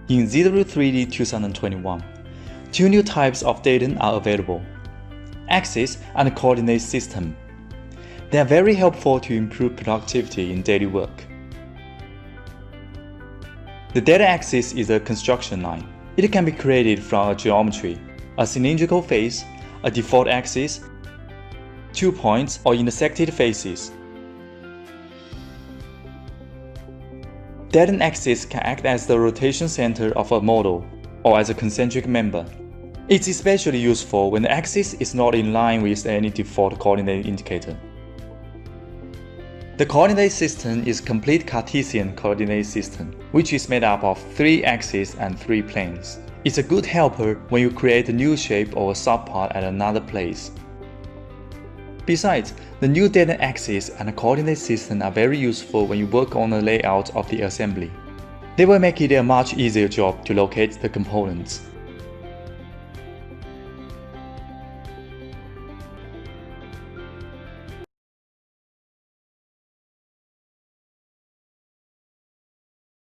In ZW3D 2021, two new types of datum are available: axis and coordinate system. They are very helpful to improve productivity in daily work. The data axis is a construction line. It can be created from a geometry, a cylindrical face, a default axis, 2 points, or intersected faces. Datum axis can act as the rotation center of a model or as a concentric member. It's especially useful when the axis is not in line with any default coordinate indicator. The coordinate system is a complete Cartesian coordinate system, which is made up of 3 axes and 3 planes. It's a good helper when you create a new shape or a subpart at another place. Besides, the new datum axis and coordinate system are very useful when you work on the layout of the assembly. They will make it a much easier job to locate the components.